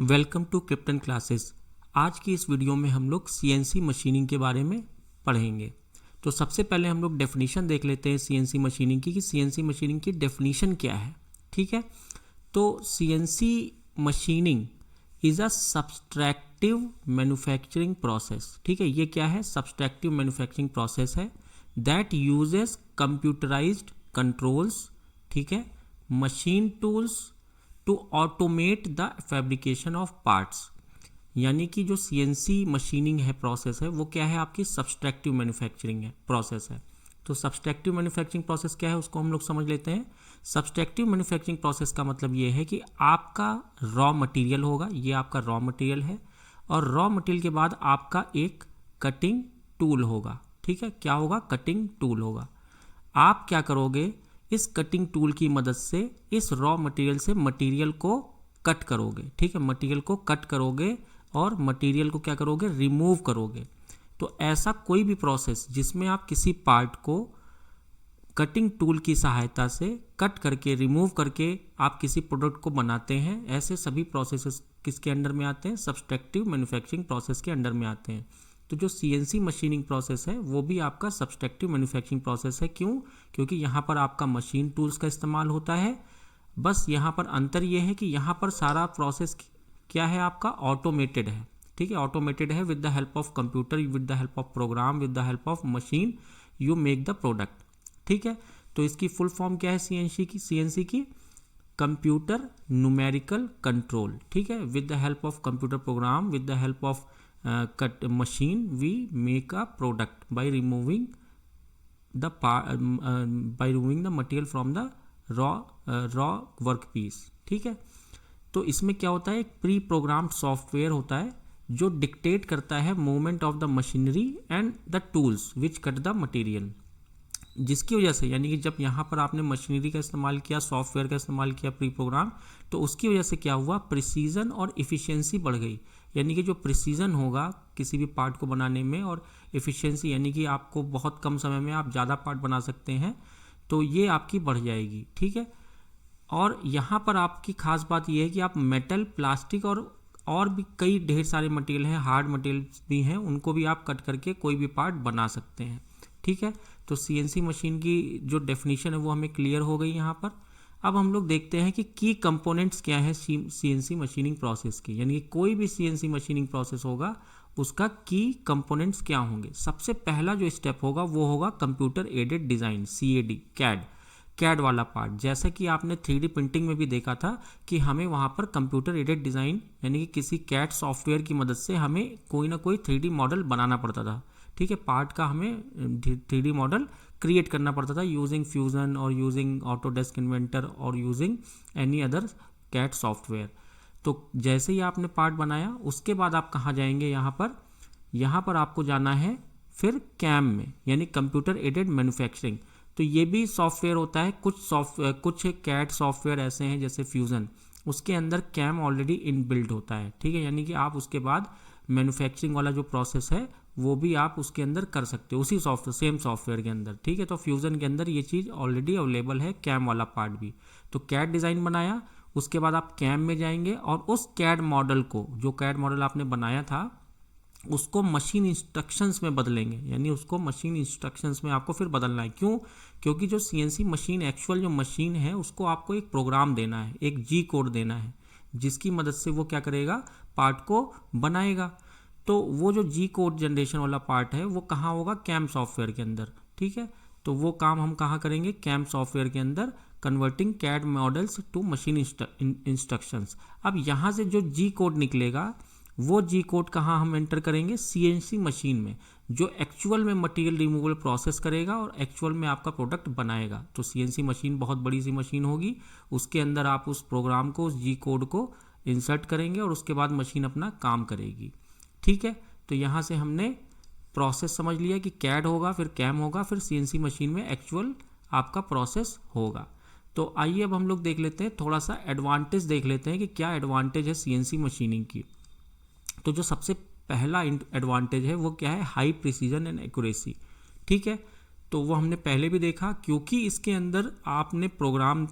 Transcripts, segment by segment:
Welcome to krypton classes. आज की इस वीडियो में हम लोग सीएनसी मशीनिंग के बारे में पढ़ेंगे। तो सबसे पहले हम लोग डेफिनीशन देख लेते हैं सीएनसी मशीनिंग की, कि सीएनसी मशीनिंग की डेफिनीशन क्या है। ठीक है, तो CNC machining is a subtractive manufacturing process. ठीक है, ये क्या है? सब्सट्रैक्टिव मैन्युफैक्चरिंग प्रोसेस है दैट यूजेस कंप्यूटराइज्ड कंट्रोल्स, ठीक है, machine tools to automate the fabrication of parts. यानी कि जो सीएनसी मशीनिंग है प्रोसेस है वो क्या है? आपकी सब्सट्रैक्टिव मैन्युफैक्चरिंग है प्रोसेस है। तो सब्सट्रैक्टिव मैन्युफैक्चरिंग प्रोसेस क्या है उसको हम लोग समझ लेते हैं। सब्सट्रैक्टिव मैन्युफैक्चरिंग प्रोसेस का मतलब ये है कि आपका रॉ मटेरियल होगा, ये आपका रॉ मटेरियल है, और रॉ मटेरियल के बाद आपका एक कटिंग टूल होगा। ठीक है, क्या होगा? कटिंग टूल होगा। आप क्या करोगे? इस कटिंग टूल की मदद से इस रॉ मटेरियल से मटेरियल को कट करोगे। ठीक है, मटेरियल को कट करोगे और मटेरियल को क्या करोगे? रिमूव करोगे। तो ऐसा कोई भी प्रोसेस जिसमें आप किसी पार्ट को कटिंग टूल की सहायता से कट करके रिमूव करके आप किसी प्रोडक्ट को बनाते हैं, ऐसे सभी प्रोसेसेस किसके अंडर में आते हैं? सब्सट्रैक्टिव मैन्युफैक्चरिंग प्रोसेस के अंडर में आते हैं। तो जो सीएनसी मशीनिंग प्रोसेस है वो भी आपका सब्सट्रैक्टिव मैन्युफैक्चरिंग प्रोसेस है। क्यों? क्योंकि यहाँ पर आपका मशीन टूल्स का इस्तेमाल होता है। बस यहाँ पर अंतर ये है कि यहाँ पर सारा प्रोसेस क्या है? आपका ऑटोमेटेड है। ठीक है, ऑटोमेटेड है with the help of computer, with the help of program, with the help of machine you make the product. ठीक है, तो इसकी फुल फॉर्म क्या है सीएनसी की? Computer numerical control. ठीक है, with the help of computer program, with the help of cut machine we make a product by removing the material from the raw work piece. ठीक है, तो इसमें क्या होता है? एक प्री प्रोग्राम्ड सॉफ्टवेयर होता है जो डिक्टेट करता है movement of the machinery and the tools which cut the material. जिसकी वजह से, यानी कि जब यहाँ पर आपने मशीनरी का इस्तेमाल किया, सॉफ्टवेयर का इस्तेमाल किया प्री प्रोग्राम, तो उसकी वजह से क्या हुआ? प्रिसीजन और इफ़िशियंसी बढ़ गई। यानी कि जो प्रिसीजन होगा किसी भी पार्ट को बनाने में, और इफ़िशियंसी यानी कि आपको बहुत कम समय में आप ज़्यादा पार्ट बना सकते हैं, तो ये आपकी बढ़ जाएगी। ठीक है, और यहाँ पर आपकी खास बात यह है कि आप मेटल, प्लास्टिक और भी कई ढेर सारे मटेरियल हैं, हार्ड मटेरियल्स भी हैं, उनको भी आप कट करके कोई भी पार्ट बना सकते हैं। ठीक है, तो सीएनसी मशीन की जो डेफिनेशन है वो हमें क्लियर हो गई यहाँ पर। अब हम लोग देखते हैं कि की कंपोनेंट्स क्या है सीएनसी मशीनिंग प्रोसेस की। यानी कि कोई भी सीएनसी मशीनिंग प्रोसेस होगा उसका की कंपोनेंट्स क्या होंगे। सबसे पहला जो स्टेप होगा वो होगा computer aided design, CAD, CAD वाला पार्ट। जैसा कि आपने 3D प्रिंटिंग में भी देखा था कि हमें वहाँ पर कंप्यूटर एडेड डिज़ाइन यानी कि किसी कैड सॉफ्टवेयर की मदद से हमें कोई ना कोई 3D मॉडल बनाना पड़ता था। ठीक है, पार्ट का हमें 3D मॉडल क्रिएट करना पड़ता था यूजिंग फ्यूजन और यूजिंग ऑटोडेस्क इन्वेंटर और using any other CAD software. तो जैसे ही आपने पार्ट बनाया उसके बाद आप कहाँ जाएंगे? यहाँ पर आपको जाना है फिर कैम में, यानी कंप्यूटर एडेड मैन्युफैक्चरिंग। तो ये भी सॉफ्टवेयर होता है। कुछ कैड सॉफ्टवेयर ऐसे हैं जैसे फ्यूज़न, उसके अंदर कैम ऑलरेडी इनबिल्ट होता है। ठीक है, यानी कि आप उसके बाद मैन्युफैक्चरिंग वाला जो प्रोसेस है वो भी आप उसके अंदर कर सकते हो, उसी सेम सॉफ्टवेयर के अंदर। ठीक है, तो फ्यूज़न के अंदर ये चीज़ ऑलरेडी अवेलेबल है, कैम वाला पार्ट भी। तो कैड डिज़ाइन बनाया, उसके बाद आप कैम में जाएंगे और उस कैड मॉडल को, जो कैड मॉडल आपने बनाया था, उसको मशीन इंस्ट्रक्शंस में बदलेंगे। यानी उसको मशीन इंस्ट्रक्शंस में आपको फिर बदलना है। क्यों? क्योंकि जो सीएनसी मशीन, एक्चुअल जो मशीन है, उसको आपको एक प्रोग्राम देना है, एक जी कोड देना है, जिसकी मदद से वो क्या करेगा? पार्ट को बनाएगा। तो वो जो जी कोड जनरेशन वाला पार्ट है वो कहाँ होगा? कैम सॉफ्टवेयर के अंदर। ठीक है, तो वो काम हम कहाँ करेंगे? कैम सॉफ्टवेयर के अंदर, converting CAD models to machine instructions. अब यहाँ से जो जी कोड निकलेगा वो जी कोड कहाँ हम एंटर करेंगे? सीएनसी मशीन में, जो एक्चुअल में मटेरियल रिमूवल प्रोसेस करेगा और एक्चुअल में आपका प्रोडक्ट बनाएगा। तो सीएनसी मशीन बहुत बड़ी सी मशीन होगी, उसके अंदर आप उस प्रोग्राम को, उस जी कोड को इंसर्ट करेंगे और उसके बाद मशीन अपना काम करेगी। ठीक है, तो यहाँ से हमने प्रोसेस समझ लिया कि कैड होगा, फिर कैम होगा, फिर सीएनसी मशीन में एक्चुअल आपका प्रोसेस होगा। तो आइए अब हम लोग देख लेते हैं, थोड़ा सा एडवांटेज देख लेते हैं कि क्या एडवांटेज है सीएनसी मशीनिंग की। तो जो सबसे पहला एडवांटेज है वो क्या है? High precision and accuracy. ठीक है, तो वो हमने पहले भी देखा, क्योंकि इसके अंदर आपने प्रोग्राम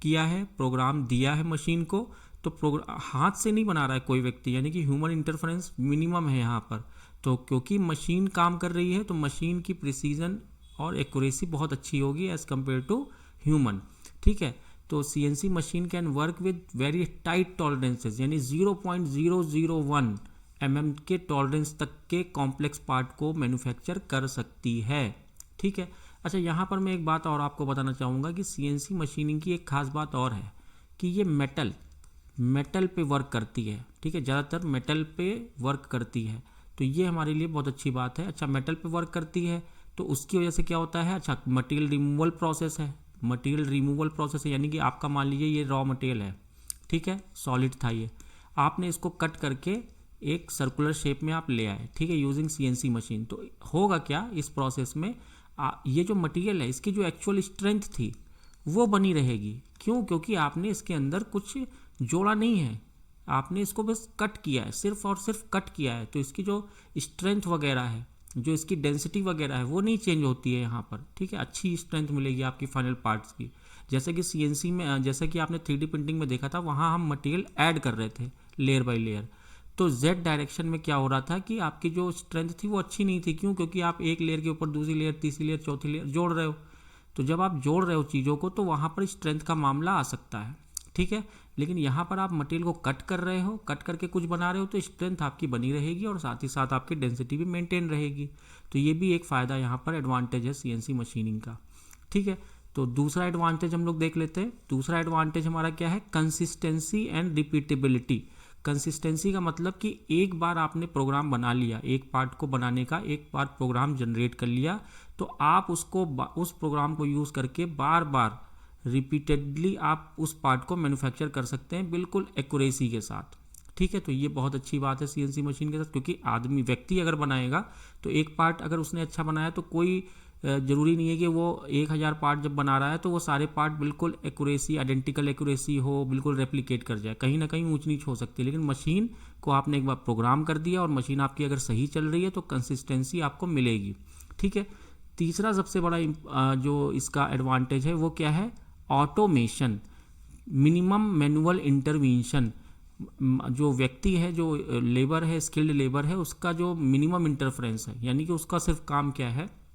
किया है, प्रोग्राम दिया है मशीन को, तो हाथ से नहीं बना रहा है कोई व्यक्ति, यानी कि ह्यूमन इंटरफेरेंस मिनिमम है यहाँ पर। तो क्योंकि मशीन काम कर रही है तो मशीन की प्रिसीजन और एक्यूरेसी बहुत अच्छी होगी एज़ कम्पेयर टू ह्यूमन, ठीक है। तो CNC machine can work with very tight tolerances, यानी 0.001 mm के टॉलरेंस तक के कॉम्प्लेक्स पार्ट को मैन्युफैक्चर कर सकती है, ठीक है। अच्छा, यहाँ पर मैं एक बात और आपको बताना चाहूँगा कि CNC मशीनिंग की एक खास बात और है कि ये मेटल पे वर्क करती है, ठीक है, ज़्यादातर मेटल पे वर्क करती है, तो ये हमारे लिए बहुत अच्छी बात है। अच्छा, मेटल पे वर्क करती है तो उसकी वजह से क्या होता है, अच्छा मटेरियल रिमूवल प्रोसेस है, यानी कि आपका मान लीजिए ये रॉ मटेरियल है, ठीक है, सॉलिड था ये, आपने इसको कट करके एक सर्कुलर शेप में आप ले आए, ठीक है, यूजिंग CNC मशीन। तो होगा क्या इस प्रोसेस में, ये जो मटेरियल है इसकी जो एक्चुअल स्ट्रेंथ थी वो बनी रहेगी। क्यों? क्योंकि आपने इसके अंदर कुछ जोड़ा नहीं है, आपने इसको बस कट किया है, सिर्फ और सिर्फ कट किया है, तो इसकी जो स्ट्रेंथ वगैरह है, जो इसकी डेंसिटी वगैरह है वो नहीं चेंज होती है यहाँ पर, ठीक है। अच्छी स्ट्रेंथ मिलेगी आपकी फाइनल पार्ट्स की। जैसे कि CNC में, जैसे कि आपने 3D प्रिंटिंग में देखा था, वहाँ हम मटेरियल ऐड कर रहे थे लेयर बाय लेयर, तो Z डायरेक्शन में क्या हो रहा था कि आपकी जो स्ट्रेंथ थी वो अच्छी नहीं थी। क्यों? क्योंकि आप एक लेयर के ऊपर दूसरी लेयर, तीसरी लेयर, चौथी लेयर जोड़ रहे हो, तो जब आप जोड़ रहे हो चीज़ों को तो वहाँ पर स्ट्रेंथ का मामला आ सकता है, ठीक है। लेकिन यहाँ पर आप मटेरियल को कट कर रहे हो, कट करके कुछ बना रहे हो, तो स्ट्रेंथ आपकी बनी रहेगी और साथ ही साथ आपकी डेंसिटी भी मेंटेन रहेगी। तो ये भी एक फ़ायदा यहाँ पर एडवांटेज है CNC मशीनिंग का, ठीक है। तो दूसरा एडवांटेज हम लोग देख लेते हैं। दूसरा एडवांटेज हमारा क्या है, कंसिस्टेंसी एंड रिपीटेबिलिटी। कंसिस्टेंसी का मतलब कि एक बार आपने प्रोग्राम बना लिया, एक पार्ट को बनाने का एक बार प्रोग्राम जनरेट कर लिया, तो आप उसको उस प्रोग्राम को यूज़ करके बार बार रिपीटेडली आप उस पार्ट को मैन्युफैक्चर कर सकते हैं बिल्कुल एक्यूरेसी के साथ, ठीक है। तो ये बहुत अच्छी बात है CNC मशीन के साथ, क्योंकि व्यक्ति अगर बनाएगा तो एक पार्ट अगर उसने अच्छा बनाया तो कोई ज़रूरी नहीं है कि वो 1000 पार्ट जब बना रहा है तो वो सारे पार्ट बिल्कुल एक्यूरेसी, आइडेंटिकल एक्यूरेसी हो, बिल्कुल रेप्लिकेट कर जाए, कहीं ना कहीं ऊंच नीच हो सकती है। लेकिन मशीन को आपने एक बार प्रोग्राम कर दिया और मशीन आपकी अगर सही चल रही है तो कंसिस्टेंसी आपको मिलेगी, ठीक है। तीसरा सबसे बड़ा जो इसका एडवांटेज है वो क्या है, ऑटोमेशन, मिनिमम मैनुअल इंटरवेंशन। जो व्यक्ति है, जो लेबर है, स्किल्ड लेबर है, उसका जो मिनिमम इंटरफेरेंस है, यानी कि उसका सिर्फ काम क्या है,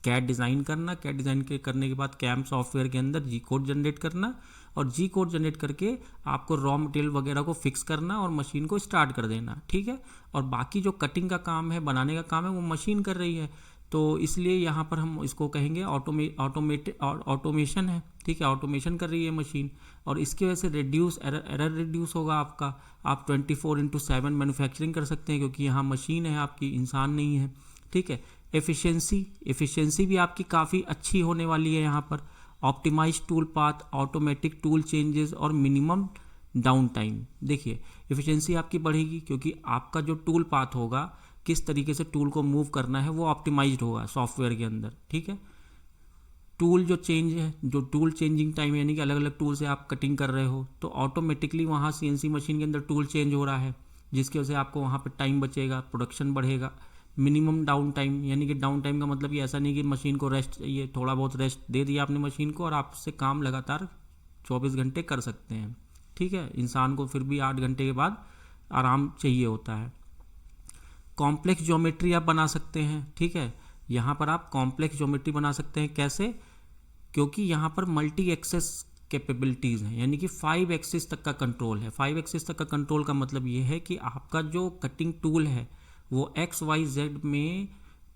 कैड डिज़ाइन करना, कैड डिज़ाइन करने के बाद कैम सॉफ्टवेयर के अंदर G कोड जनरेट करना, और G कोड जनरेट करके आपको रॉ मटेरियल वगैरह को फिक्स करना और मशीन को स्टार्ट कर देना, ठीक है। और बाकी जो कटिंग का काम है, बनाने का काम है, वो मशीन कर रही है। तो इसलिए यहाँ पर हम इसको कहेंगे ऑटोमेशन है, ठीक है, ऑटोमेशन कर रही है मशीन, और इसकी वजह से एरर रिड्यूस होगा आपका। आप 24/7 मैन्युफैक्चरिंग कर सकते हैं, क्योंकि यहाँ मशीन है आपकी, इंसान नहीं है, ठीक है। एफिशिएंसी भी आपकी काफ़ी अच्छी होने वाली है यहाँ पर। Optimise tool path, automatic tool changes और मिनिमम डाउन टाइम। देखिए, एफिशिएंसी आपकी बढ़ेगी क्योंकि आपका जो टूल पाथ होगा, किस तरीके से टूल को मूव करना है, वो ऑप्टिमाइज्ड होगा सॉफ्टवेयर के अंदर, ठीक है। टूल जो चेंज है, जो टूल चेंजिंग टाइम, यानी कि अलग अलग टूल से आप कटिंग कर रहे हो, तो ऑटोमेटिकली वहाँ CNC मशीन के अंदर टूल चेंज हो रहा है, जिसकी वजह से आपको वहाँ पर टाइम बचेगा, प्रोडक्शन बढ़ेगा। मिनिमम डाउन टाइम, यानी कि डाउन टाइम का मतलब ये ऐसा नहीं कि मशीन को रेस्ट चाहिए, थोड़ा बहुत रेस्ट दे दिया आपने मशीन को और आप उससे काम लगातार 24 घंटे कर सकते हैं, ठीक है। इंसान को फिर भी 8 घंटे के बाद आराम चाहिए होता है। कॉम्प्लेक्स ज्योमेट्री आप बना सकते हैं, ठीक है। यहाँ पर आप कॉम्प्लेक्स ज्योमेट्री बना सकते हैं, कैसे? क्योंकि यहाँ पर मल्टी एक्सेस कैपेबिलिटीज़ हैं, यानी कि 5 एक्सिस तक का कंट्रोल है। 5 एक्सिस तक का कंट्रोल का मतलब ये है कि आपका जो कटिंग टूल है वो XYZ में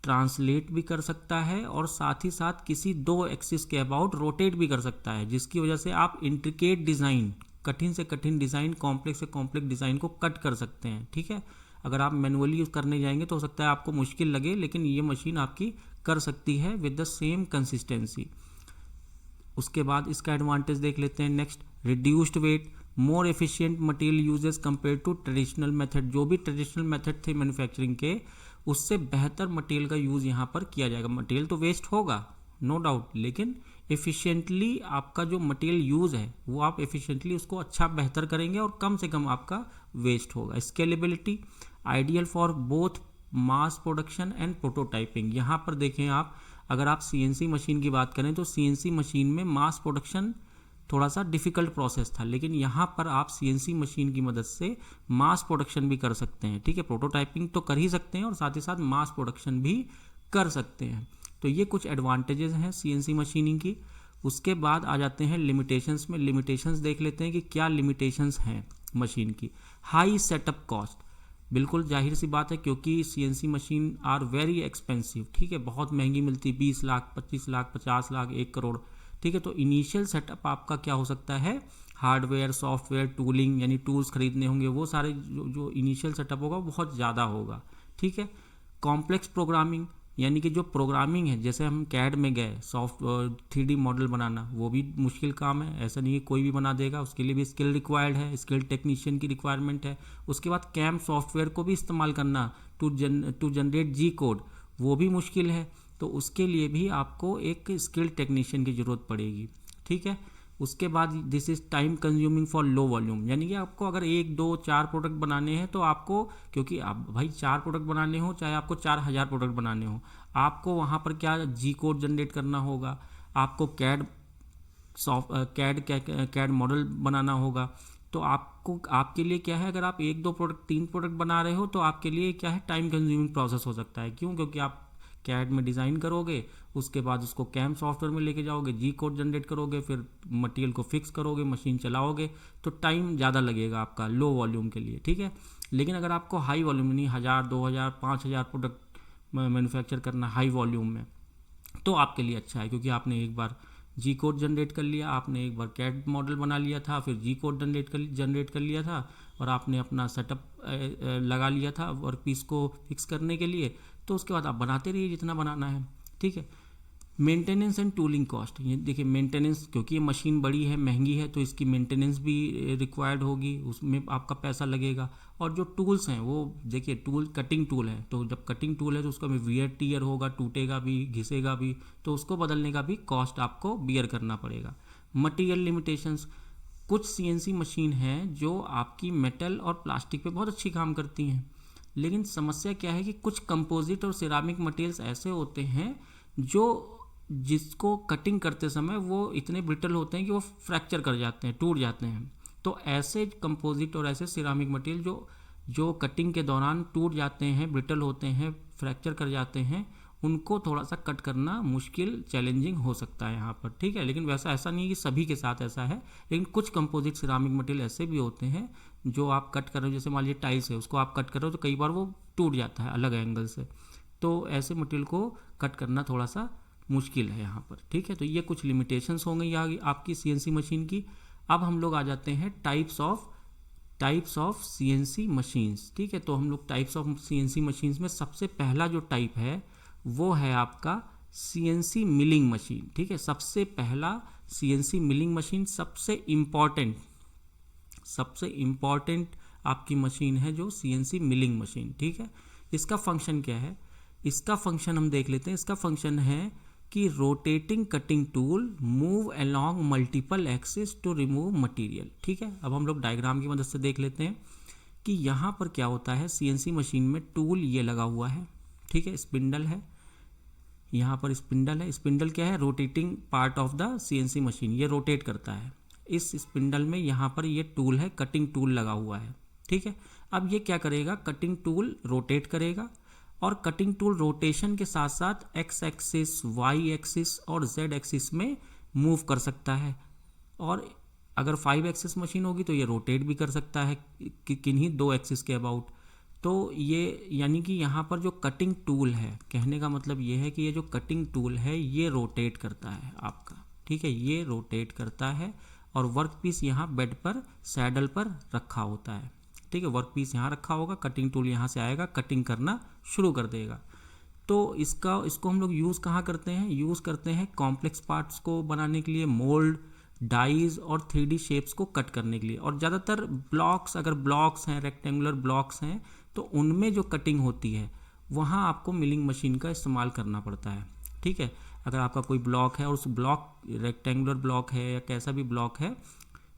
ट्रांसलेट भी कर सकता है और साथ ही साथ किसी 2 एक्सिस के अबाउट रोटेट भी कर सकता है, जिसकी वजह से आप इंट्रिकेट डिज़ाइन, कठिन से कठिन डिज़ाइन, कॉम्प्लेक्स से कॉम्प्लेक्स डिज़ाइन को कट कर सकते हैं, ठीक है। अगर आप मैनुअली यूज़ करने जाएंगे तो हो सकता है आपको मुश्किल लगे, लेकिन ये मशीन आपकी कर सकती है विद द सेम कंसिस्टेंसी। उसके बाद इसका एडवांटेज देख लेते हैं next, reduced weight, more efficient material uses compare to traditional method. जो भी ट्रेडिशनल मेथड थे मैन्युफैक्चरिंग के, उससे बेहतर मटेरियल का यूज़ यहाँ पर किया जाएगा। मटेरियल तो वेस्ट होगा नो डाउट, लेकिन एफिशिएंटली आपका जो मटेरियल यूज़ है वो आप एफिशिएंटली उसको अच्छा बेहतर करेंगे और कम से कम आपका वेस्ट होगा। Scalability, ideal for both mass production and prototyping. यहाँ पर देखें आप, अगर आप CNC मशीन की बात करें तो CNC मशीन में मास प्रोडक्शन थोड़ा सा डिफ़िकल्ट प्रोसेस था, लेकिन यहाँ पर आप सीएनसी मशीन की मदद से मास प्रोडक्शन भी कर सकते हैं। ठीक है, प्रोटोटाइपिंग तो कर ही सकते हैं और साथ ही साथ मास प्रोडक्शन भी कर सकते हैं। तो ये कुछ एडवांटेजेस हैं सीएनसी मशीनिंग की। उसके बाद आ जाते हैं लिमिटेशंस में। लिमिटेशंस देख लेते हैं कि क्या लिमिटेशंस हैं मशीन की। हाई सेटअप कॉस्ट, बिल्कुल जाहिर सी बात है, क्योंकि CNC machine are very expensive. ठीक है, बहुत महंगी मिलती, 20 लाख, 25 लाख, 50 लाख, 1 करोड़। ठीक है, तो इनिशियल सेटअप आपका क्या हो सकता है, हार्डवेयर, सॉफ्टवेयर, टूलिंग, यानी टूल्स खरीदने होंगे, वो सारे जो इनिशियल सेटअप होगा बहुत ज़्यादा होगा। ठीक है, कॉम्प्लेक्स प्रोग्रामिंग, यानी कि जो प्रोग्रामिंग है, जैसे हम कैड में गए सॉफ्ट 3D मॉडल बनाना, वो भी मुश्किल काम है, ऐसा नहीं है कोई भी बना देगा, उसके लिए भी स्किल रिक्वायर्ड है, स्किल टेक्नीशियन की रिक्वायरमेंट है। उसके बाद कैम सॉफ्टवेयर को भी इस्तेमाल करना टू जनरेट जी कोड, वो भी मुश्किल है, तो उसके लिए भी आपको एक स्किल टेक्नीशियन की ज़रूरत पड़ेगी। ठीक है, उसके बाद this is time consuming for low volume, यानी कि आपको अगर 1, 2, 4 प्रोडक्ट बनाने हैं तो आपको, क्योंकि आप भाई 4 प्रोडक्ट बनाने हो चाहे आपको 4000 प्रोडक्ट बनाने हो, आपको वहाँ पर क्या जी कोड जनरेट करना होगा, आपको कैड मॉडल बनाना होगा। तो आपको, आपके लिए क्या है, अगर आप 1, 2 प्रोडक्ट, 3 प्रोडक्ट बना रहे हो तो आपके लिए क्या है, टाइम कंज्यूमिंग प्रोसेस हो सकता है। क्यों? क्योंकि आप कैड में डिज़ाइन करोगे, उसके बाद उसको कैम सॉफ्टवेयर में लेके जाओगे, जी कोड जनरेट करोगे, फिर मटेरियल को फिक्स करोगे, मशीन चलाओगे, तो टाइम ज़्यादा लगेगा आपका लो वॉल्यूम के लिए। ठीक है, लेकिन अगर आपको हाई वॉल्यूम, नहीं 1000, 2000, 5000 प्रोडक्ट मैन्युफैक्चर करना हाई वॉल्यूम में, तो आपके लिए अच्छा है, क्योंकि आपने एक बार जी कोड जनरेट कर लिया, आपने एक बार कैड मॉडल बना लिया था, फिर जी कोड जनरेट कर लिया था, और आपने अपना सेटअप लगा लिया था वर्क पीस को फिक्स करने के लिए, तो उसके बाद आप बनाते रहिए जितना बनाना है। ठीक है, मेंटेनेंस एंड टूलिंग कॉस्ट, ये देखिए मेंटेनेंस, क्योंकि ये मशीन बड़ी है, महंगी है, तो इसकी मेंटेनेंस भी रिक्वायर्ड होगी, उसमें आपका पैसा लगेगा। और जो टूल्स हैं वो देखिए, टूल कटिंग टूल है, तो जब कटिंग टूल है तो उसका भी वियर टीयर होगा, टूटेगा भी, घिसेगा भी, तो उसको बदलने का भी कॉस्ट आपको बियर करना पड़ेगा। मटीरियल लिमिटेशंस, कुछ सीएनसी मशीन हैं जो आपकी मेटल और प्लास्टिक पे बहुत अच्छी काम करती हैं, लेकिन समस्या क्या है कि कुछ कंपोजिट और सिरामिक मटेरियल्स ऐसे होते हैं जो, जिसको कटिंग करते समय वो इतने ब्रिटल होते हैं कि वो फ्रैक्चर कर जाते हैं, टूट जाते हैं। तो ऐसे कंपोजिट और ऐसे सिरामिक मटेरियल जो कटिंग के दौरान टूट जाते हैं, ब्रिटल होते हैं, फ्रैक्चर कर जाते हैं, उनको थोड़ा सा कट करना मुश्किल, चैलेंजिंग हो सकता है यहाँ पर। ठीक है, लेकिन वैसा ऐसा नहीं है कि सभी के साथ ऐसा है, लेकिन कुछ कंपोजिट सिरामिक मटेरियल ऐसे भी होते हैं जो आप कट कर रहे हो, जैसे मान लीजिए टाइल्स है, उसको आप कट कर रहे हो तो कई बार वो टूट जाता है अलग एंगल से, तो ऐसे मटेरियल को कट करना थोड़ा सा मुश्किल है यहाँ पर। ठीक है, तो ये कुछ लिमिटेशंस हो गई आपकी सीएनसी मशीन की। अब हम लोग आ जाते हैं टाइप्स ऑफ सीएनसी मशीन्स। ठीक है, तो हम लोग टाइप्स ऑफ सीएनसी मशीन्स में सबसे पहला जो टाइप है वो है आपका सीएनसी मिलिंग मशीन। ठीक है, सबसे पहला सीएनसी मिलिंग मशीन सबसे इम्पॉर्टेंट आपकी मशीन है जो सीएनसी मिलिंग मशीन। ठीक है, इसका फंक्शन क्या है, इसका फंक्शन हम देख लेते हैं। इसका फंक्शन है कि rotating cutting tool move along multiple axis to remove material. ठीक है, अब हम लोग डायग्राम की मदद से देख लेते हैं कि यहाँ पर क्या होता है। सीएनसी मशीन में टूल ये लगा हुआ है, ठीक है, स्पिंडल है, यहाँ पर स्पिंडल है। स्पिंडल क्या है, rotating part of the CNC machine, ये रोटेट करता है। इस स्पिंडल में यहाँ पर ये टूल है, कटिंग टूल लगा हुआ है। ठीक है, अब ये क्या करेगा, कटिंग टूल रोटेट करेगा, और कटिंग टूल रोटेशन के साथ साथ एक्स एक्सिस, वाई एक्सिस और जेड एक्सिस में मूव कर सकता है। और अगर 5 एक्सिस मशीन होगी तो ये रोटेट भी कर सकता है किन्हीं 2 एक्सिस के अबाउट। तो ये यानी कि यहाँ पर जो कटिंग टूल है, कहने का मतलब ये है कि ये जो कटिंग टूल है ये रोटेट करता है आपका। ठीक है, ये रोटेट करता है, और वर्क पीस यहाँ बेड पर, सैडल पर रखा होता है। ठीक है, वर्क पीस यहाँ रखा होगा, कटिंग टूल यहाँ से आएगा, कटिंग करना शुरू कर देगा। तो इसको हम लोग यूज़ कहाँ करते हैं, यूज़ करते हैं कॉम्प्लेक्स पार्ट्स को बनाने के लिए, मोल्ड, डाइज और 3D शेप्स को कट करने के लिए। और ज़्यादातर ब्लॉक्स, अगर ब्लॉक्स हैं, रेक्टेंगुलर ब्लॉक्स हैं, तो उनमें जो कटिंग होती है वहाँ आपको मिलिंग मशीन का इस्तेमाल करना पड़ता है। ठीक है, अगर आपका कोई ब्लॉक है और उस ब्लॉक रेक्टेंगुलर ब्लॉक है या कैसा भी ब्लॉक है,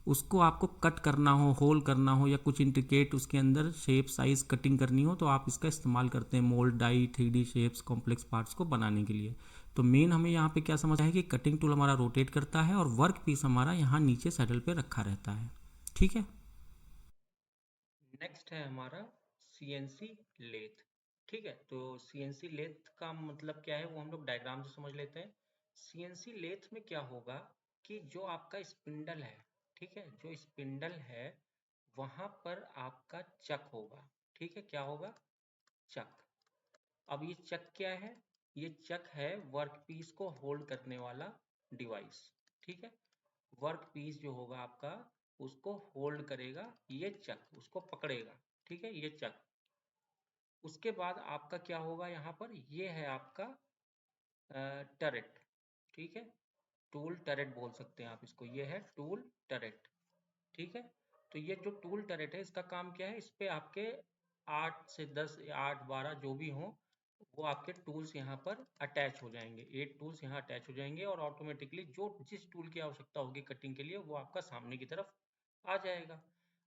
उसको आपको कट करना हो, होल करना हो, या कुछ इंट्रिकेट उसके अंदर शेप साइज कटिंग करनी हो, तो आप इसका इस्तेमाल करते हैं mould, die, 3D shapes, complex parts को बनाने के लिए। तो मेन हमें यहाँ पे क्या समझ है कि कटिंग टूल हमारा रोटेट करता है और वर्क पीस हमारा यहाँ नीचे सैडल पे रखा रहता है। ठीक है। नेक्स्ट है हमारा CNC लेथ। ठीक है, तो CNC लेथ का मतलब क्या है वो हम लोग डायग्राम से समझ लेते हैं। CNC लेथ में क्या होगा कि जो आपका स्पिंडल है, ठीक है, जो स्पिंडल है वहां पर आपका चक होगा। ठीक है, क्या होगा? चक। अब ये चक क्या है? ये चक है वर्कपीस को होल्ड करने वाला डिवाइस। ठीक है, वर्कपीस जो होगा आपका उसको होल्ड करेगा ये चक, उसको पकड़ेगा। ठीक है, ये चक। उसके बाद आपका क्या होगा यहाँ पर? ये है आपका टरेट। ठीक है, टूल टरेट बोल सकते हैं आप इसको, ये है टूल टरेट। ठीक है, तो ये जो टूल टरेट है इसका काम क्या है? इस पे आपके 8 से 10 या 8 12 जो भी हों वो आपके टूल्स यहाँ पर अटैच हो जाएंगे। 8 टूल्स यहाँ अटैच हो जाएंगे और ऑटोमेटिकली जो जिस टूल की आवश्यकता होगी कटिंग के लिए वो आपका सामने की तरफ आ जाएगा।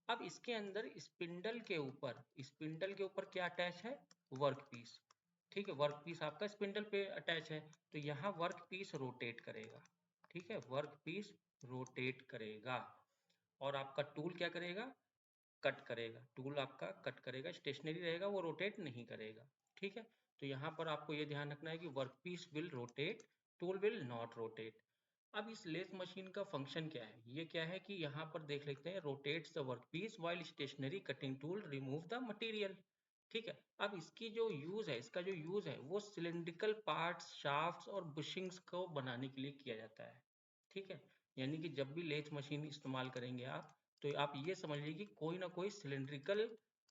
अब इसके अंदर स्पिंडल के ऊपर क्या अटैच है? Work piece. ठीक है, वर्क पीस आपका स्पिंडल पे अटैच है, तो यहाँ वर्क पीस रोटेट करेगा। ठीक है, वर्क पीस रोटेट करेगा और आपका टूल क्या करेगा? कट करेगा। टूल आपका कट करेगा, स्टेशनरी रहेगा, वो रोटेट नहीं करेगा। ठीक है, तो यहाँ पर आपको ये ध्यान रखना है कि work piece will rotate, tool will not rotate. अब इस लेथ मशीन का फंक्शन क्या है? ये क्या है कि यहाँ पर देख लेते हैं, rotates the work piece while stationary cutting tool remove the material. ठीक है, अब इसका जो यूज है वो सिलिंड्रिकल पार्ट्स, शाफ्ट्स और बुशिंग्स को बनाने के लिए किया जाता है। ठीक है, यानी कि जब भी लेथ मशीन इस्तेमाल करेंगे आप, तो आप ये समझ लीजिए कि कोई ना कोई सिलिंड्रिकल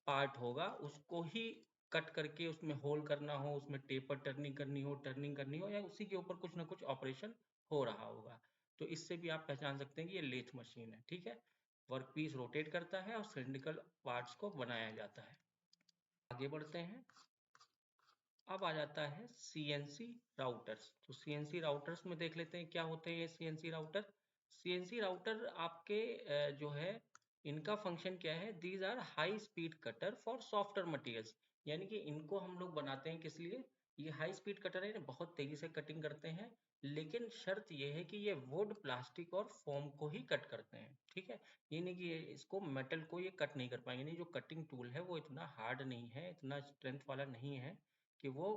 पार्ट होगा, उसको ही कट करके उसमें होल करना हो, उसमें टेपर टर्निंग करनी हो या उसी के ऊपर कुछ ना कुछ ऑपरेशन हो रहा होगा। तो इससे भी आप पहचान सकते हैं कि ये लेथ मशीन है। ठीक है, वर्क पीस रोटेट करता है और सिलिंड्रिकल पार्ट्स को बनाया जाता है। आगे बढ़ते हैं। अब आ जाता है CNC राउटर्स। तो CNC राउटर्स में देख लेते हैं क्या होते हैं ये CNC राउटर। CNC राउटर आपके जो है इनका फंक्शन क्या है? These are high speed cutter for software materials. यानी कि इनको हम लोग बनाते हैं किस लिए? ये हाई स्पीड कटर है, बहुत तेजी से कटिंग करते हैं, लेकिन शर्त ये है कि ये वुड, प्लास्टिक और फोम को ही कट करते हैं। ठीक है, ये नहीं कि इसको मेटल को ये कट नहीं कर पाएंगे। नहीं, जो कटिंग टूल है वो इतना हार्ड नहीं है, इतना स्ट्रेंथ वाला नहीं है कि वो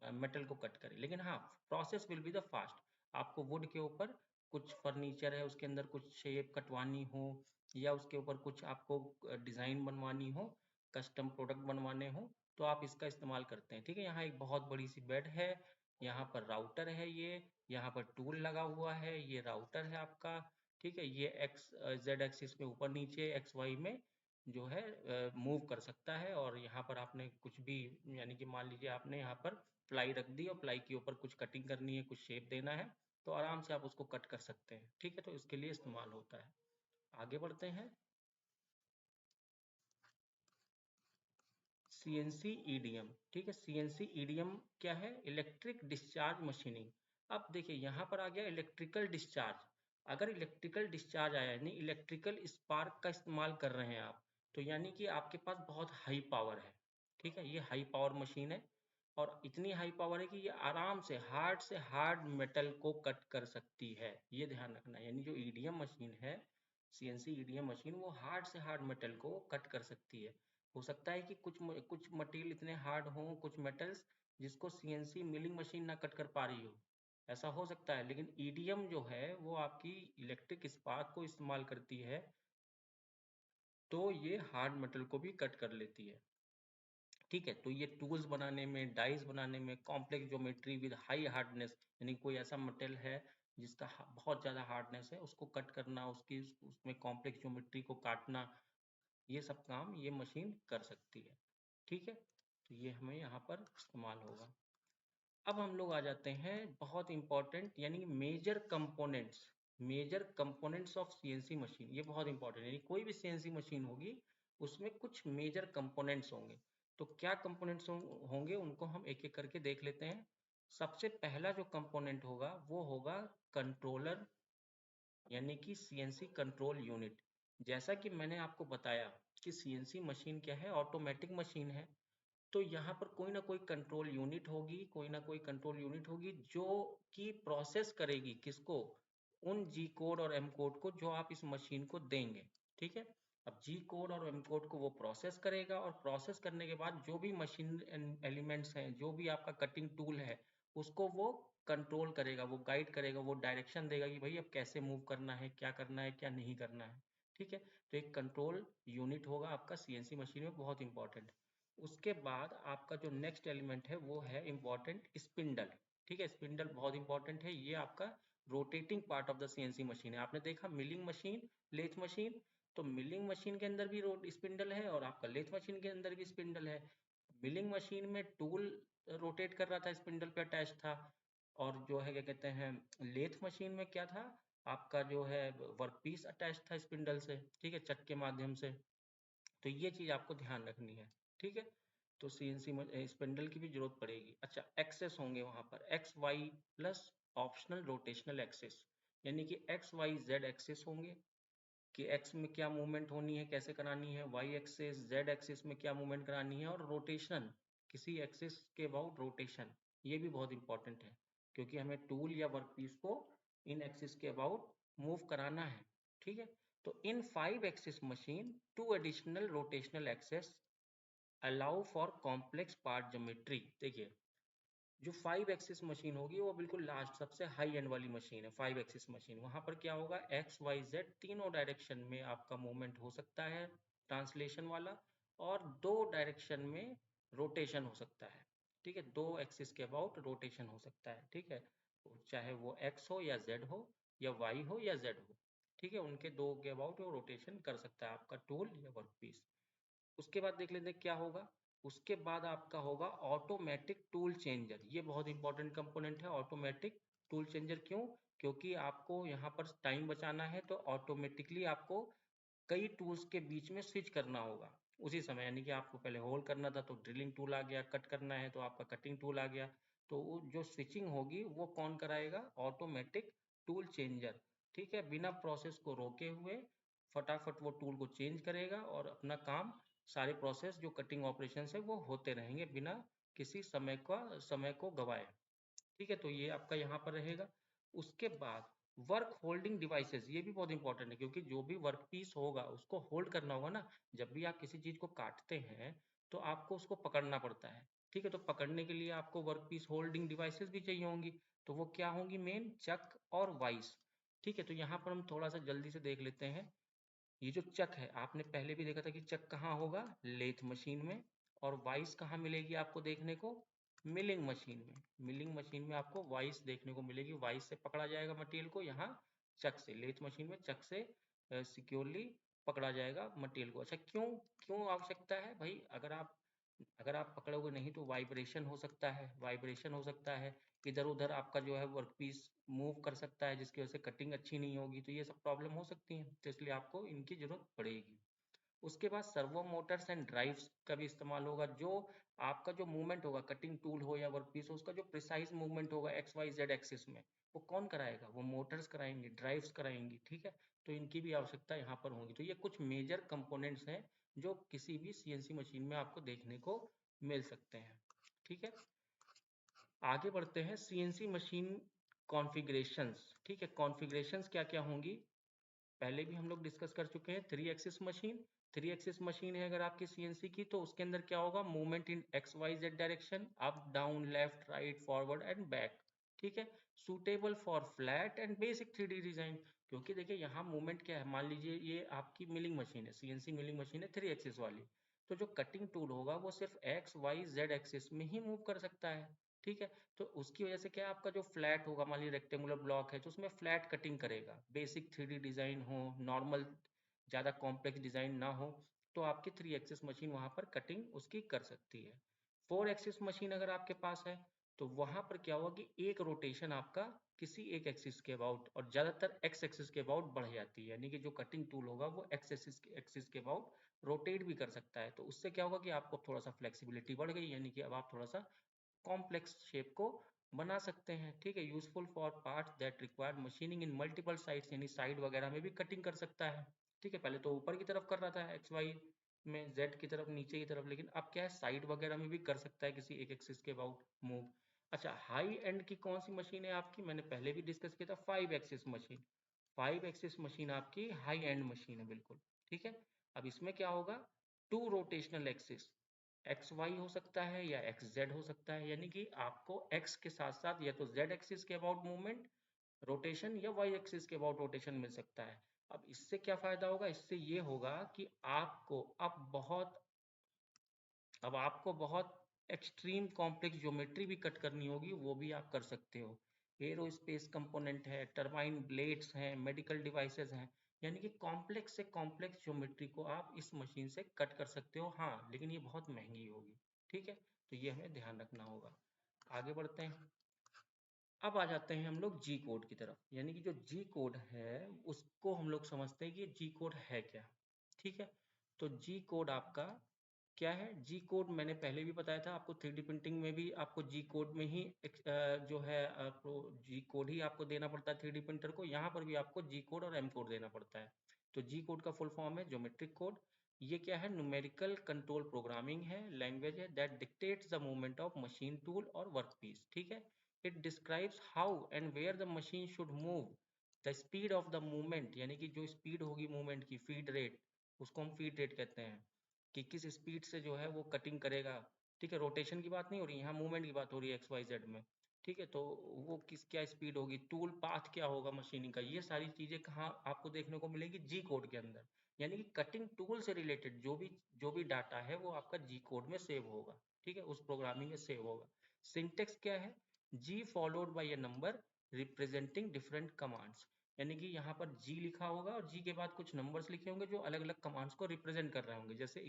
मेटल को कट करे, लेकिन हाँ, process will be the fast. आपको वुड के ऊपर कुछ फर्नीचर है उसके अंदर कुछ शेप कटवानी हो, या उसके ऊपर कुछ आपको डिज़ाइन बनवानी हो, कस्टम प्रोडक्ट बनवाने हो, तो आप इसका इस्तेमाल करते हैं। ठीक है, यहाँ एक बहुत बड़ी सी बेड है, यहाँ पर राउटर है, ये यहाँ पर टूल लगा हुआ है, ये राउटर है आपका। ठीक है, ये एक्स जेड एक्सिस में ऊपर नीचे, एक्स वाई में जो है मूव कर सकता है। और यहाँ पर आपने कुछ भी, यानी कि मान लीजिए आपने यहाँ पर प्लाई रख दी और प्लाई के ऊपर कुछ कटिंग करनी है, कुछ शेप देना है, तो आराम से आप उसको कट कर सकते हैं। ठीक है, तो इसके लिए इस्तेमाल होता है। आगे बढ़ते हैं। CNC EDM। ठीक है, CNC EDM क्या है? Electric discharge machining. अब देखिए यहाँ पर आ गया इलेक्ट्रिकल डिस्चार्ज। अगर इलेक्ट्रिकल डिस्चार्ज आया, यानी इलेक्ट्रिकल स्पार्क का इस्तेमाल कर रहे हैं आप, तो यानी कि आपके पास बहुत हाई पावर है। ठीक है, ये हाई पावर मशीन है और इतनी हाई पावर है कि ये आराम से हार्ड मेटल को कट कर सकती है। ये ध्यान रखना है, यानी जो EDM मशीन है, CNC EDM मशीन, वो हार्ड से हार्ड मेटल को कट कर सकती है। हो सकता है कि कुछ मटेरियल इतने हार्ड हों, कुछ मेटल्स जिसको CNC मिलिंग मशीन ना कट कर पा रही हो, ऐसा हो सकता है, लेकिन EDM जो है वो आपकी इलेक्ट्रिक स्पार्क को इस्तेमाल करती है, तो ये हार्ड मेटल को भी कट कर लेती है। ठीक है, तो ये टूल्स बनाने में, डाइस बनाने में, complex geometry with high hardness, यानी कोई ऐसा मटेरियल है जिसका बहुत ज़्यादा हार्डनेस है, उसको कट करना, उसमें कॉम्प्लेक्स ज्योमेट्री को काटना, ये सब काम ये मशीन कर सकती है। ठीक है, तो ये हमें यहाँ पर इस्तेमाल होगा। अब हम लोग आ जाते हैं बहुत इंपॉर्टेंट, यानी major components of CNC machine. ये बहुत इंपॉर्टेंट है, यानी कोई भी CNC मशीन होगी उसमें कुछ मेजर कंपोनेंट्स होंगे। तो क्या कंपोनेंट्स होंगे उनको हम एक एक करके देख लेते हैं। सबसे पहला जो कंपोनेंट होगा वो होगा कंट्रोलर। यानी कि सीएनसी कंट्रोल यूनिट। जैसा कि मैंने आपको बताया कि सीएनसी मशीन क्या है, ऑटोमेटिक मशीन है। तो यहाँ पर कोई ना कोई कंट्रोल यूनिट होगी, कोई ना कोई कंट्रोल यूनिट होगी जो कि प्रोसेस करेगी किसको, उन जी कोड और एम कोड को जो आप इस मशीन को देंगे। ठीक है, अब जी कोड और एम कोड को वो प्रोसेस करेगा, और प्रोसेस करने के बाद जो भी मशीन एलिमेंट्स हैं, जो भी आपका कटिंग टूल है, उसको वो कंट्रोल करेगा, वो गाइड करेगा, वो डायरेक्शन देगा कि भाई अब कैसे मूव करना है, क्या करना है, क्या नहीं करना है। ठीक है, तो एक कंट्रोल यूनिट होगा आपका सीएनसी मशीन में, बहुत इंपॉर्टेंट। उसके बाद आपका जो नेक्स्ट एलिमेंट है वो है इंपॉर्टेंट स्पिंडल। ठीक है, स्पिंडल बहुत इंपॉर्टेंट है, ये आपका rotating part of the CNC machine है। आपने देखा मिलिंग मशीन, लेथ मशीन, तो मिलिंग मशीन के अंदर भी स्पिंडल है और आपका लेथ मशीन के अंदर भी स्पिंडल है। मिलिंग मशीन में टूल रोटेट कर रहा था, स्पिंडल पे अटैच था, और जो है क्या कहते हैं, लेथ मशीन में क्या था, आपका जो है वर्कपीस अटैच था स्पिंडल से, ठीक है, चक के माध्यम से। तो ये चीज आपको ध्यान रखनी है। ठीक है, तो सीएनसी में स्पिंडल की भी जरूरत पड़ेगी। अच्छा, एक्सेस होंगे वहां पर, x y plus optional rotational axes, यानी कि एक्स वाई जेड एक्सेस होंगे कि एक्स में क्या मूवमेंट होनी है, कैसे करानी है, वाई एक्सेस जेड एक्सेस में क्या मूवमेंट करानी है, और रोटेशन, किसी एक्सेस के अबाउट रोटेशन, ये भी बहुत इंपॉर्टेंट है क्योंकि हमें टूल या वर्कपीस को इन एक्सिस के अबाउट मूव कराना है। ठीक है, तो in 5 axis machine 2 additional rotational axes allow for complex part geometry. देखिए, जो 5 एक्सिस मशीन होगी वो बिल्कुल लास्ट सबसे हाई एंड वाली मशीन है, 5 एक्सिस मशीन। वहां पर क्या होगा, एक्स वाई जेड तीनों डायरेक्शन में आपका मूवमेंट हो सकता है, ट्रांसलेशन वाला, और 2 डायरेक्शन में रोटेशन हो सकता है। ठीक है, 2 एक्सिस के अबाउट रोटेशन हो सकता है। ठीक है, चाहे वो एक्स हो या जेड हो, या वाई हो या जेड हो। ठीक है, उनके 2 के अबाउट वो रोटेशन कर सकता है आपका टूल या वर्कपीस। उसके बाद देख लेते हैं क्या होगा। उसके बाद आपका होगा ऑटोमेटिक टूल चेंजर। ये बहुत इंपॉर्टेंट कंपोनेंट है ऑटोमेटिक टूल चेंजर। क्यों? क्योंकि आपको यहाँ पर टाइम बचाना है, तो ऑटोमेटिकली आपको कई टूल्स के बीच में स्विच करना होगा उसी समय। यानी कि आपको पहले होल्ड करना था तो ड्रिलिंग टूल आ गया, कट करना है तो आपका कटिंग टूल आ गया। तो वो जो स्विचिंग होगी वो कौन कराएगा, ऑटोमेटिक टूल चेंजर। ठीक है, बिना प्रोसेस को रोके हुए फटाफट वो टूल को चेंज करेगा और अपना काम, सारे प्रोसेस जो कटिंग ऑपरेशन है वो होते रहेंगे बिना किसी समय को गवाए। ठीक है, तो ये आपका यहाँ पर रहेगा। उसके बाद वर्क होल्डिंग डिवाइसेस, ये भी बहुत इंपॉर्टेंट है क्योंकि जो भी वर्क पीस होगा उसको होल्ड करना होगा ना। जब भी आप किसी चीज को काटते हैं तो आपको उसको पकड़ना पड़ता है। ठीक है, तो पकड़ने के लिए आपको वर्क पीस होल्डिंग डिवाइसेस भी चाहिए होंगी। तो वो क्या होंगी, मेन चक और वाइस। ठीक है, तो यहाँ पर हम थोड़ा सा जल्दी से देख लेते हैं। ये जो चक है, आपने पहले भी देखा था कि चक कहाँ होगा, लेथ मशीन में। और वाइस कहाँ मिलेगी आपको देखने को, मिलिंग मशीन में। मिलिंग मशीन में आपको वाइस देखने को मिलेगी, वाइस से पकड़ा जाएगा मटेरियल को, यहाँ चक से, लेथ मशीन में चक से सिक्योरली पकड़ा जाएगा मटेरियल को। अच्छा, क्यों क्यों आवश्यकता है भाई, अगर आप पकड़ोगे नहीं तो वाइब्रेशन हो सकता है, वाइब्रेशन हो सकता है, इधर उधर आपका जो है वर्कपीस मूव कर सकता है, जिसकी वजह से कटिंग अच्छी नहीं होगी। तो ये सब प्रॉब्लम हो सकती है, तो इसलिए आपको इनकी जरूरत पड़ेगी। उसके बाद सर्वो मोटर्स एंड ड्राइव्स का भी इस्तेमाल होगा। जो आपका जो मूवमेंट होगा, कटिंग टूल हो या वर्कपीस हो, उसका जो प्रिसाइज मूवमेंट होगा एक्स वाई जेड एक्सिस में, वो कौन कराएगा, वो मोटर्स कराएंगे, ड्राइव्स कराएंगी। ठीक है, तो इनकी भी आवश्यकता यहाँ पर होगी। तो ये कुछ मेजर कंपोनेंट्स हैं जो किसी भी सीएनसी मशीन में आपको देखने को मिल सकते हैं। ठीक है, आगे बढ़ते हैं, सीएनसी मशीन कॉन्फ़िगरेशंस। ठीक है, कॉन्फ़िगरेशंस क्या क्या होंगी, पहले भी हम लोग डिस्कस कर चुके हैं। 3 एक्सिस मशीन, 3 एक्सिस मशीन है अगर आपकी सीएनसी की, तो उसके अंदर क्या होगा, movement in x y z direction, up down left right forward and back. ठीक है, suitable for flat and basic 3D design. क्योंकि देखिए यहाँ मूवमेंट क्या है, मान लीजिए ये आपकी मिलिंग मशीन है, सीएनसी मिलिंग मशीन है 3 एक्सिस वाली। तो जो कटिंग टूल होगा वो सिर्फ एक्स वाई जेड एक्सिस में ही मूव कर सकता है। ठीक है, तो उसकी वजह से क्या है, आपका जो फ्लैट होगा, मान लीजिए रेक्टेंगुलर ब्लॉक है तो उसमें फ्लैट कटिंग करेगा, बेसिक 3D डिजाइन हो, नॉर्मल ज़्यादा कॉम्प्लेक्स डिजाइन ना हो, तो आपकी 3 एक्सिस मशीन वहां पर कटिंग उसकी कर सकती है। 4 एक्सिस मशीन अगर आपके पास है तो वहां पर क्या होगा कि एक रोटेशन आपका किसी एक एक्सिस के अबाउट, और ज्यादातर एक्स एक्सिस के अबाउट बढ़ जाती है, यानी कि जो कटिंग टूल होगा वो एक्सिस के अबाउट रोटेट भी कर सकता है। तो उससे क्या होगा कि आपको थोड़ा सा फ्लेक्सिबिलिटी बढ़ गई, यानी कि अब आप थोड़ा सा कॉम्प्लेक्स शेप को बना सकते हैं, ठीक है। Useful for parts that require machining in multiple sides, यानी साइड वगैरह में भी कटिंग कर सकता है, ठीक है। पहले तो ऊपर की तरफ कर रहा था एक्स वाई में, जेड की तरफ, नीचे की तरफ, लेकिन अब क्या है, साइड वगैरह में भी कर सकता है किसी एक एक्सिस के अबाउट मूव। अच्छा, हाई एंड की कौन सी मशीन है आपकी, मैंने पहले भी डिस्कस किया था, 5 एक्सिस मशीन। 5 एक्सिस मशीन आपकी हाई एंड मशीन है, बिल्कुल ठीक है। अब इसमें क्या होगा, 2 रोटेशनल एक्सिस, एक्स वाई हो सकता है या एक्स जेड हो सकता है, यानी कि आपको एक्स के साथ साथ या तो जेड एक्सिस के अबाउट मूवमेंट रोटेशन या वाई एक्सिस के अबाउट रोटेशन मिल सकता है। अब इससे क्या फायदा होगा, इससे ये होगा कि अब आपको बहुत एक्सट्रीम कॉम्प्लेक्स ज्योमेट्री भी कट करनी होगी, वो भी आप कर सकते हो। एरोस्पेस कंपोनेंट है, टरबाइन ब्लेड्स हैं, मेडिकल डिवाइसेस हैं, यानी कि कॉम्प्लेक्स से कॉम्प्लेक्स ज्योमेट्री को आप इस मशीन से कट कर सकते हो, हाँ, लेकिन ये बहुत महंगी होगी, ठीक है। तो ये हमें ध्यान रखना होगा। आगे बढ़ते हैं। अब आ जाते हैं हम लोग जी कोड की तरफ, यानी कि जो जी कोड है उसको हम लोग समझते हैं कि जी कोड है क्या, ठीक है। तो जी कोड आपका क्या है, जी कोड मैंने पहले भी बताया था आपको, 3D प्रिंटिंग में भी आपको जी कोड में ही जो है आपको जी कोड ही आपको देना पड़ता है 3D प्रिंटर को, यहाँ पर भी आपको जी कोड और एम कोड देना पड़ता है। तो जी कोड का फुल फॉर्म है ज्योमेट्रिक कोड। ये क्या है, न्यूमेरिकल कंट्रोल प्रोग्रामिंग है, लैंग्वेज है that dictates the movement of machine tool और वर्क पीस, ठीक है। It describes how and where the machine should move, the speed of the movement, यानी कि जो स्पीड होगी मूवमेंट की, फीड रेट, उसको हम फीड रेट कहते हैं, कि किस स्पीड से जो है वो कटिंग करेगा, ठीक है। रोटेशन की बात नहीं हो रही, यहाँ मूवमेंट की बात हो रही है एक्स वाई जेड में, ठीक है। तो वो किस क्या स्पीड होगी, टूल पाथ क्या होगा मशीनिंग का, ये सारी चीजें कहाँ आपको देखने को मिलेगी, जी कोड के अंदर। यानी कि कटिंग टूल से रिलेटेड जो भी डाटा है वो आपका जी कोड में सेव होगा, ठीक है, उस प्रोग्रामिंग में सेव होगा। सिंटेक्स क्या है, G followed by a number representing different commands, यानी कि यहाँ पर जी लिखा होगा और जी के बाद कुछ नंबर्स लिखे होंगे जो अलग अलग कमांड्स को रिप्रेजेंट कर रहे होंगे। जैसे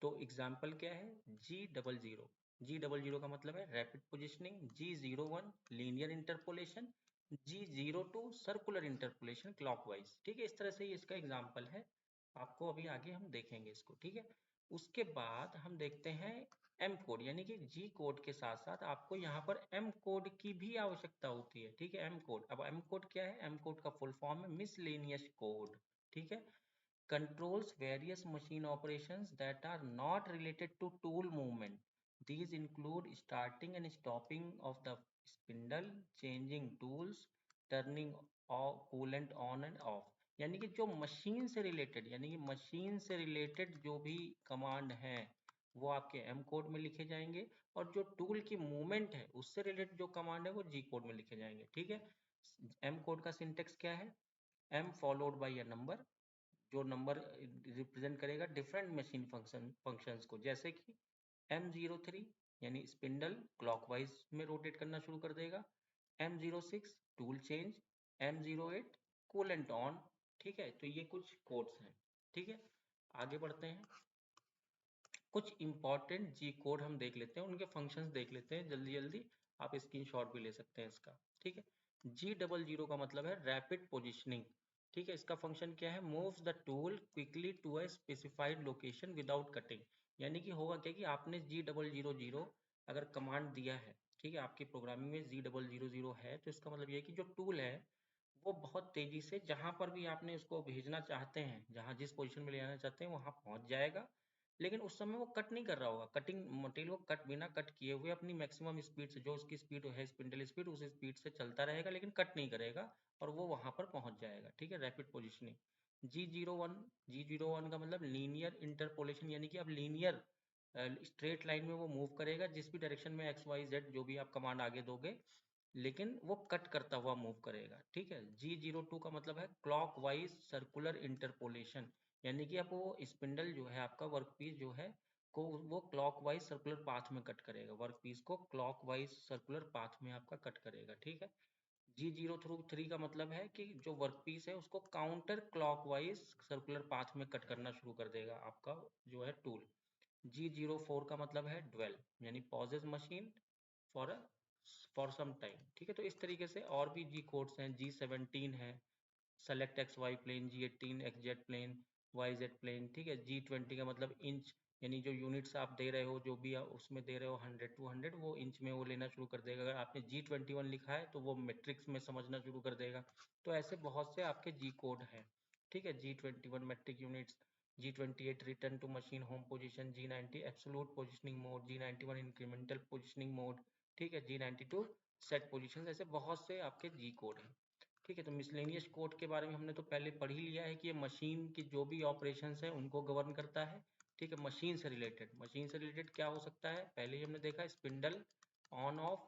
तो एग्जाम्पल क्या है, G00, G00 का मतलब है rapid positioning, G01 linear interpolation, G02 circular interpolation clockwise, ठीक है। इस तरह से ये इसका एग्जाम्पल है, आपको अभी आगे हम देखेंगे इसको, ठीक है। उसके बाद हम देखते हैं एम कोड, यानी कि जी कोड के साथ साथ आपको यहाँ पर एम कोड की भी आवश्यकता होती है, ठीक है। एम कोड, अब एम कोड क्या है, एम कोड का फुल फॉर्म है मिसलेनियस कोड, ठीक है। Controls various machine operations that are not related to tool movement. These include starting and stopping of the spindle, changing tools, turning coolant on and off. यानी कि जो machine से related, यानी कि machine से related जो भी कमांड हैं वो आपके एम कोड में लिखे जाएंगे, और जो टूल की मूवमेंट है उससे रिलेटेड जो कमांड है वो जी कोड में लिखे जाएंगे, ठीक है। एम कोड का सिंटेक्स क्या है, M followed by a number, जो नंबर रिप्रेजेंट करेगा डिफरेंट मशीन फंक्शंस को, जैसे कि M03 यानी स्पिंडल क्लॉकवाइज में रोटेट करना शुरू कर देगा, M06 tool change, M08 coolant on, ठीक है। तो ये कुछ कोड्स हैं, ठीक है। आगे बढ़ते हैं, कुछ इंपॉर्टेंट जी कोड हम देख लेते हैं, उनके फंक्शंस देख लेते हैं जल्दी जल्दी, आप स्क्रीनशॉट भी ले सकते हैं इसका, ठीक है। G00 का मतलब है रैपिड पोजिशनिंग, ठीक है। इसका फंक्शन क्या है, moves the tool quickly to a specified location without cutting, यानी कि होगा क्या कि आपने G000 अगर कमांड दिया है, ठीक है, आपकी प्रोग्रामिंग में G000 है, तो इसका मतलब ये है कि जो टूल है वो बहुत तेजी से जहां पर भी आपने उसको भेजना चाहते हैं, जहां जिस पोजीशन में ले जाना चाहते हैं वहां पहुंच जाएगा, लेकिन उस समय वो कट नहीं कर रहा होगा, कटिंग मटेरियल वो कट बिना कट किए हुए अपनी मैक्सिमम स्पीड से, जो उसकी स्पीड है स्पिंडल स्पीड, उस स्पीड से चलता रहेगा, लेकिन कट नहीं करेगा, और वो वहां पर पहुंच जाएगा, ठीक है। Rapid positioning. G zero one का मतलब लीनियर इंटरपोलेशन, यानी कि अब लीनियर स्ट्रेट लाइन में वो मूव करेगा, जिस भी डायरेक्शन में एक्स वाई जेड जो भी आप कमांड आगे दोगे, लेकिन वो कट करता हुआ मूव करेगा, ठीक है। G02 का मतलब है क्लॉक वाइज सर्कुलर इंटरपोलेशन, यानी कि आप वो स्पिंडल जो है आपका वर्क पीस जो है को वो क्लॉक वाइज सर्कुलर पाथ में कट करेगा, वर्क पीस को क्लॉक वाइज सर्कुलर पाथ में आपका कट करेगा, ठीक है। G03 का मतलब है कि जो वर्क पीस है उसको counter clock wise circular path में कट करना शुरू कर देगा आपका जो है टूल। G04 का मतलब है ड्वेल, यानी pauses machine for for some time, ठीक है। तो इस तरीके से और भी जी कोड्स हैं, G17 है select x y plane, G18 x z plane, y z plane, ठीक है। G20 का मतलब इंच यानी जो यूनिट्स आप दे रहे हो, जो भी आप उसमें दे रहे हो 100 to 100, वो इंच में वो लेना शुरू कर देगा। अगर आपने G21 लिखा है तो वो मैट्रिक्स में समझना शुरू कर देगा। तो ऐसे बहुत से आपके जी कोड हैं, ठीक है। G21 metric units, G28 return to machine home position, G90 absolute positioning mode, G91 incremental positioning mode, ठीक है, G92 सेट पोजीशन। ऐसे बहुत से आपके जी कोड हैं, ठीक है। तो मिसलेनियस कोड के बारे में हमने तो पहले पढ़ ही लिया है कि ये मशीन की जो भी ऑपरेशंस है उनको गवर्न करता है, ठीक है। मशीन से रिलेटेड क्या हो सकता है, पहले ही हमने देखा, spindle on off,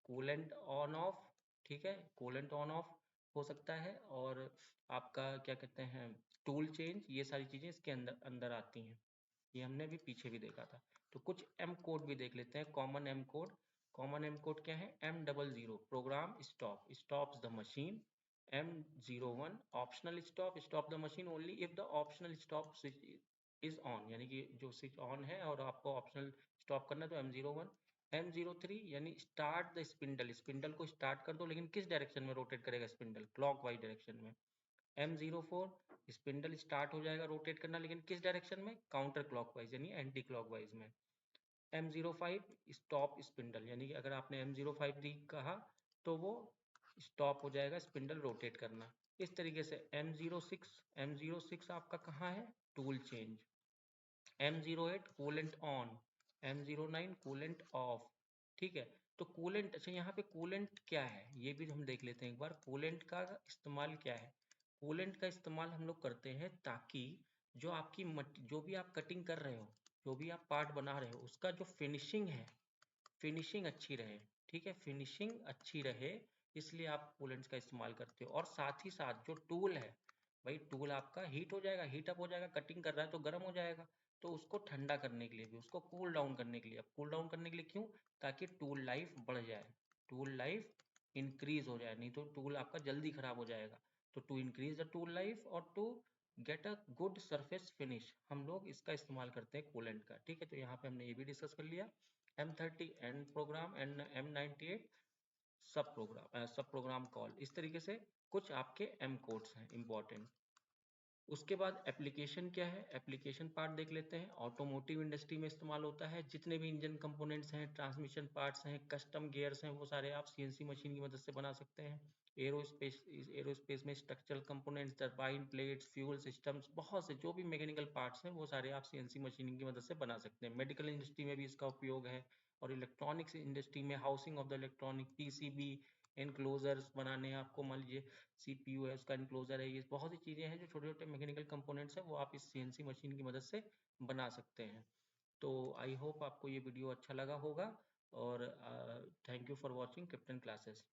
coolant on off, ठीक है, कूलेंट ऑन ऑफ हो सकता है, और आपका क्या कहते हैं, टूल चेंज, ये सारी चीजें इसके अंदर अंदर आती हैं। ये हमने भी पीछे भी देखा था। तो कुछ एम कोड भी देख लेते हैं, common M code. Common M code क्या है, M00 program stop, stops the machine. M01 optional stop, stop the machine only if the optional stop switch is on, यानी कि जो स्विच ऑन है और आपको ऑप्शनल स्टॉप करना है तो M01। M03 यानी स्टार्ट द स्पिंडल, स्पिंडल को स्टार्ट कर दो, लेकिन किस डायरेक्शन में रोटेट करेगा स्पिंडल, क्लॉकवाइज डायरेक्शन में। M04 स्पिंडल स्टार्ट हो जाएगा रोटेट करना, लेकिन किस डायरेक्शन में, काउंटर क्लॉकवाइज यानी एंटी क्लॉकवाइज में। M05 स्टॉप स्पिंडल, यानी कि अगर आपने M05 कहा तो वो स्टॉप हो जाएगा स्पिंडल रोटेट करना। इस तरीके से M06 आपका कहाँ है, tool change. M08 coolant on, M09 coolant of, ठीक है। तो कूलेंट, अच्छा यहाँ पे कूलेंट क्या है ये भी हम देख लेते हैं एक बार। कूलेंट का इस्तेमाल क्या है, कूलेंट का इस्तेमाल हम लोग करते हैं ताकि जो आपकी जो भी आप कटिंग कर रहे हो, जो भी आप पार्ट बना रहे हो, उसका जो फिनिशिंग है, फिनिशिंग अच्छी रहे, ठीक है, फिनिशिंग अच्छी रहे, इसलिए आप कूलेंट्स का इस्तेमाल करते हो। और साथ ही साथ जो टूल है, भाई टूल आपका हीट हो जाएगा, हीट अप हो जाएगा, कटिंग कर रहा है तो गर्म हो जाएगा, तो उसको ठंडा करने के लिए भी, उसको कूल डाउन करने के लिए। अब कूल डाउन करने के लिए क्यों, ताकि टूल लाइफ बढ़ जाए, टूल लाइफ इंक्रीज हो जाए, नहीं तो टूल आपका जल्दी खराब हो जाएगा। तो to increase the tool life और to get a good surface finish, हम लोग इसका इस्तेमाल करते हैं कूलेंट का, ठीक है। तो यहाँ पे हमने ये भी डिस्कस कर लिया। M30 and programme and M98 सब प्रोग्राम कॉल, इस तरीके से कुछ आपके एम कोड्स हैं इंपॉर्टेंट। उसके बाद एप्लीकेशन क्या है, एप्लीकेशन पार्ट देख लेते हैं। ऑटोमोटिव इंडस्ट्री में इस्तेमाल होता है, जितने भी इंजन कंपोनेंट्स हैं, ट्रांसमिशन पार्ट्स हैं, कस्टम गियर्स हैं, वो सारे आप CNC मशीन की मदद से बना सकते हैं। एरोस्पेस में structural components, turbine plates, fuel systems, बहुत से जो भी मैकेनिकल पार्ट्स हैं वो सारे आप CNC मशीनिंग की मदद से बना सकते हैं। मेडिकल इंडस्ट्री में भी इसका उपयोग है, और इलेक्ट्रॉनिक्स इंडस्ट्री में housing of the electronic, PCB enclosures बनाने, आपको मान लीजिए CPU है उसका एनक्लोजर है, ये बहुत सी चीज़ें हैं जो छोटे छोटे मैकेनिकल कंपोनेंट्स हैं, वो आप इस CNC मशीन की मदद से बना सकते हैं। तो आई होप आपको ये वीडियो अच्छा लगा होगा, और thank you for watching captain classes.